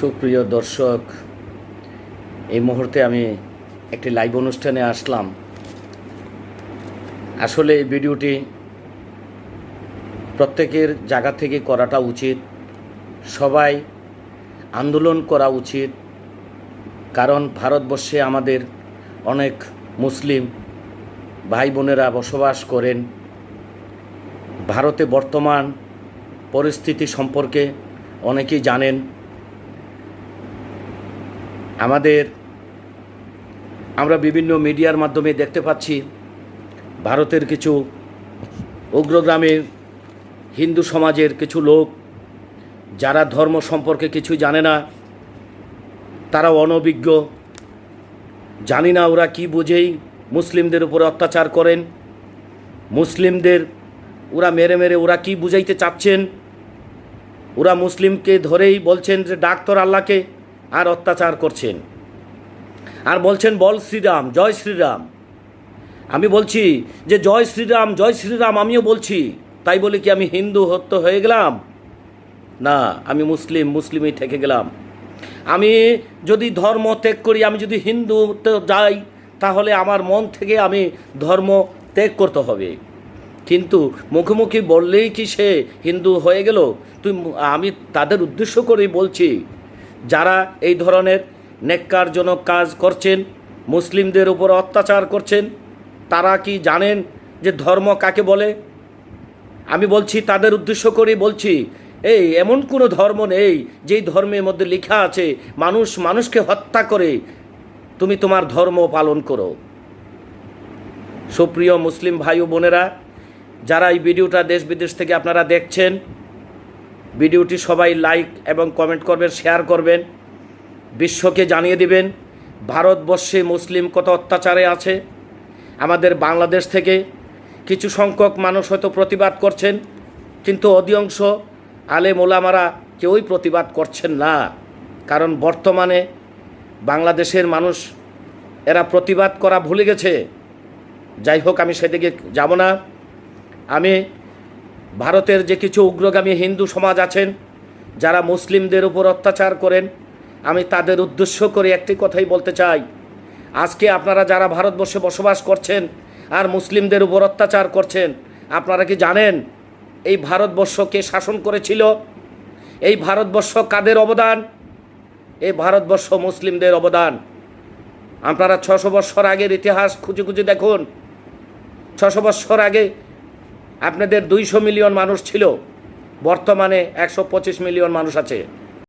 সুপ্রিয় দর্শক, এই মুহূর্তে আমি একটি লাইভ অনুষ্ঠানে আসলাম। আসলে এই ভিডিওটি প্রত্যেকের জায়গা থেকে করাটা উচিত, সবাই আন্দোলন করা উচিত। কারণ ভারতবর্ষে আমাদের অনেক মুসলিম ভাই বোনেরা বসবাস করেন। ভারতে বর্তমান পরিস্থিতি সম্পর্কে অনেকেই জানেন। আমরা বিভিন্ন মিডিয়ার মাধ্যমে দেখতে পাচ্ছি ভারতের কিছু উগ্রগ্রামে হিন্দু সমাজের কিছু লোক যারা ধর্ম সম্পর্কে কিছু জানে না, তারা অনভিজ্ঞ, জানি না ওরা কি বুঝেই মুসলিমদের উপরে অত্যাচার করেন। মুসলিমদের ওরা মেরে মেরে ওরা কি বুঝাইতে চাচ্ছেন, ওরা মুসলিমকে ধরেই বলছেন যে ডাক্তার আল্লাহকে, আর অত্যাচার করছেন আর বলছেন বল শ্রীরাম, জয় শ্রীরাম। আমি বলছি যে জয় শ্রীরাম, জয় শ্রীরাম আমিও বলছি, তাই বলে কি আমি হিন্দু হয়ে গেলাম? না, আমি মুসলিমই থেকে গেলাম। আমি যদি ধর্ম ত্যাগ করি, আমি যদি হিন্দুতে যাই, তাহলে আমার মন থেকে আমি ধর্ম ত্যাগ করতে হবে। কিন্তু মুখোমুখি বললেই কি সে হিন্দু হয়ে গেল? আমি তাদের উদ্দেশ্য করেই বলছি, যারা এই ধরনের নেক্কারজনক কাজ করছেন, মুসলিমদের উপর অত্যাচার করছেন, তারা কি জানেন যে ধর্ম কাকে বলে? আমি বলছি, তাদের উদ্দেশ্য করেই বলছি, এই এমন কোনো ধর্ম নেই যেই ধর্মের মধ্যে লেখা আছে মানুষকে হত্যা করে তুমি তোমার ধর্ম পালন করো। সুপ্রিয় মুসলিম ভাই ও বোনেরা, যারা এই ভিডিওটা দেশ বিদেশ থেকে আপনারা দেখছেন, ভিডিওটি সবাই লাইক এবং কমেন্ট করবেন, শেয়ার করবেন, বিশ্বকে জানিয়ে দিবেন ভারতবর্ষে মুসলিম কত অত্যাচারে আছে। আমাদের বাংলাদেশ থেকে কিছু সংখ্যক মানুষ হয়তো প্রতিবাদ করছেন, কিন্তু অধিকাংশ আলেম ওলামারা কেউই প্রতিবাদ করছেন না। কারণ বর্তমানে বাংলাদেশের মানুষ এরা প্রতিবাদ করা ভুলে গেছে। যাই হোক, আমি সেদিকে যাব না। আমি ভারতের যে কিছু উগ্রগামী হিন্দু সমাজ আছেন, যারা মুসলিমদের উপর অত্যাচার করেন, আমি তাদের উদ্দেশ্য করে একটি কথাই বলতে চাই। আজকে আপনারা যারা ভারতবর্ষে বসবাস করছেন আর মুসলিমদের উপর অত্যাচার করছেন, আপনারা কি জানেন এই ভারতবর্ষকে শাসন করেছিল? এই ভারতবর্ষ কাদের অবদান? এই ভারতবর্ষ মুসলিমদের অবদান। আপনারা 600 বৎসর আগের ইতিহাস খুঁজে খুঁজে দেখুন। 600 বৎসর আগে আপনাদের 200 মিলিয়ন মানুষ ছিল, বর্তমানে 125 মিলিয়ন মানুষ আছে।